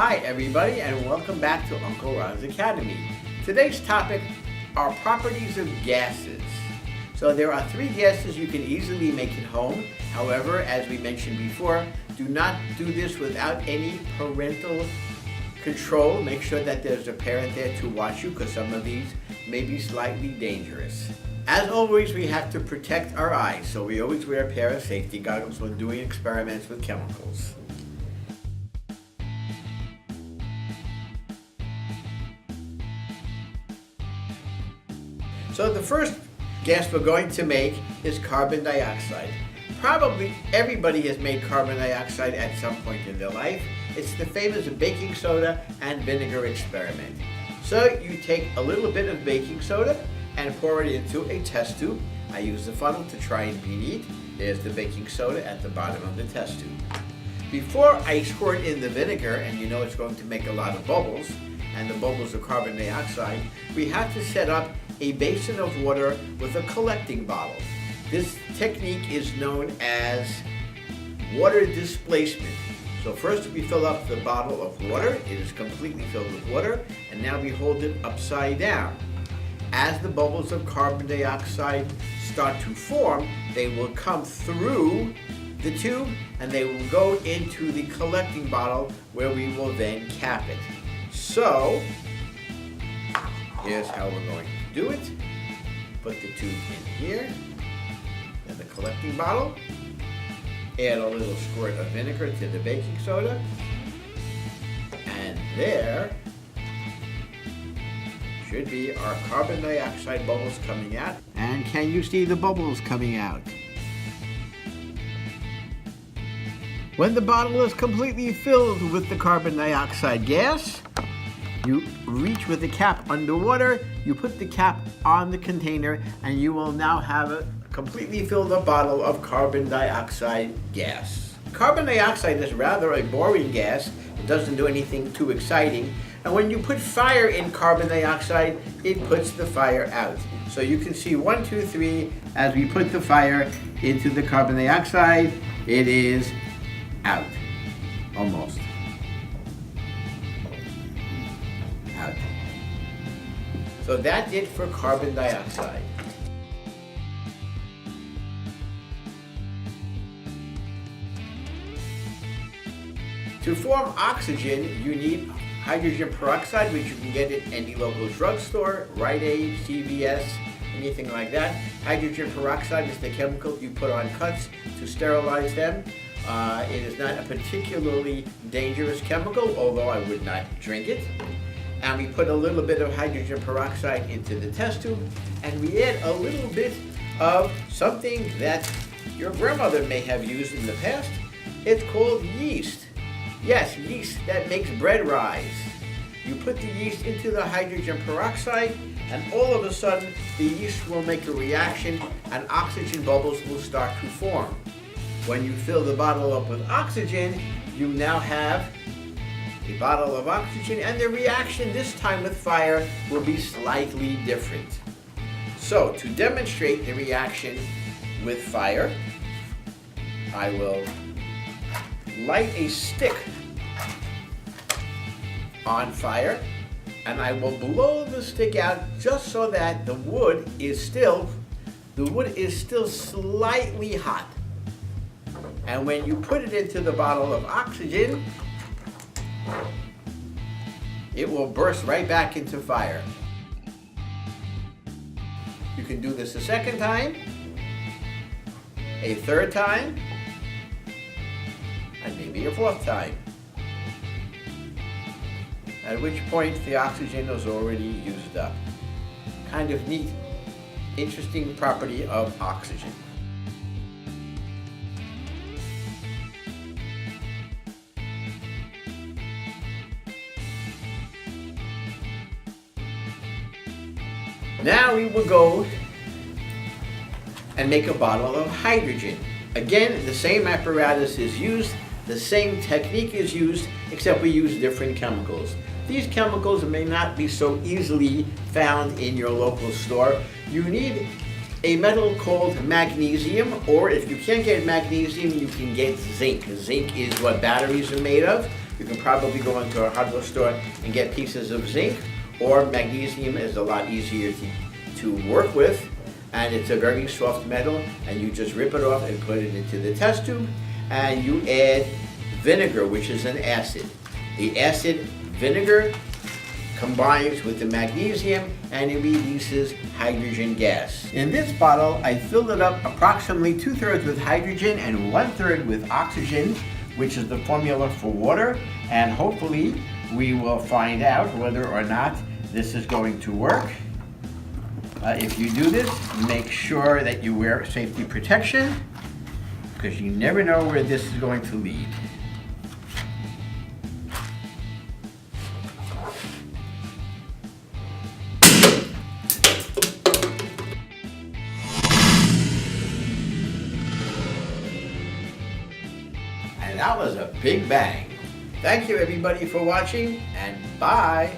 Hi everybody, and welcome back to Uncle Ron's Academy. Today's topic are properties of gases. So there are 3 gases you can easily make at home. However, as we mentioned before, do not do this without any parental control. Make sure that there's a parent there to watch you, because some of these may be slightly dangerous. As always, we have to protect our eyes, so we always wear a pair of safety goggles when doing experiments with chemicals. So the first gas we're going to make is carbon dioxide. Probably everybody has made carbon dioxide at some point in their life. It's the famous baking soda and vinegar experiment. So you take a little bit of baking soda and pour it into a test tube. I use the funnel to try and be neat. There's the baking soda at the bottom of the test tube. Before I squirt in the vinegar, and you know it's going to make a lot of bubbles, and the bubbles are carbon dioxide, we have to set up a basin of water with a collecting bottle. This technique is known as water displacement. So first we fill up the bottle of water. It is completely filled with water, and now we hold it upside down. As the bubbles of carbon dioxide start to form, they will come through the tube and they will go into the collecting bottle, where we will then cap it. So here's how we're going to do it. Put the tube in here, and the collecting bottle. Add a little squirt of vinegar to the baking soda, and there should be our carbon dioxide bubbles coming out. And can you see the bubbles coming out? When the bottle is completely filled with the carbon dioxide gas, you reach with the cap underwater, you put the cap on the container, and you will now have a completely filled up bottle of carbon dioxide gas. Carbon dioxide is rather a boring gas. It doesn't do anything too exciting. And when you put fire in carbon dioxide, it puts the fire out. So you can see 1, 2, 3, as we put the fire into the carbon dioxide, it is out. Almost. Out. So that's it for carbon dioxide. To form oxygen, you need hydrogen peroxide, which you can get at any local drugstore, Rite Aid, CVS, anything like that. Hydrogen peroxide is the chemical you put on cuts to sterilize them. It is not a particularly dangerous chemical, although I would not drink it. And we put a little bit of hydrogen peroxide into the test tube, and we add a little bit of something that your grandmother may have used in the past. It's called yeast. Yes, yeast that makes bread rise. You put the yeast into the hydrogen peroxide, and all of a sudden the yeast will make a reaction and oxygen bubbles will start to form. When you fill the bottle up with oxygen, you now have a bottle of oxygen, and the reaction this time with fire will be slightly different. So to demonstrate the reaction with fire, I will light a stick on fire, and I will blow the stick out just so that the wood is still slightly hot. And when you put it into the bottle of oxygen, it will burst right back into fire. You can do this a second time, a third time, and maybe a 4th time. At which point the oxygen is already used up. Kind of neat, interesting property of oxygen. Now we will go and make a bottle of hydrogen. Again, the same apparatus is used, the same technique is used, except we use different chemicals. These chemicals may not be so easily found in your local store. You need a metal called magnesium, or if you can't get magnesium, you can get zinc. Zinc is what batteries are made of. You can probably go into a hardware store and get pieces of zinc, or magnesium is a lot easier to work with, and it's a very soft metal, and you just rip it off and put it into the test tube, and you add vinegar, which is an acid. The acid vinegar combines with the magnesium and it releases hydrogen gas. In this bottle, I filled it up approximately 2/3 with hydrogen and 1/3 with oxygen, which is the formula for water, and hopefully we will find out whether or not this is going to work. If you do this, make sure that you wear safety protection, because you never know where this is going to lead. And that was a big bang. Thank you everybody for watching, and bye.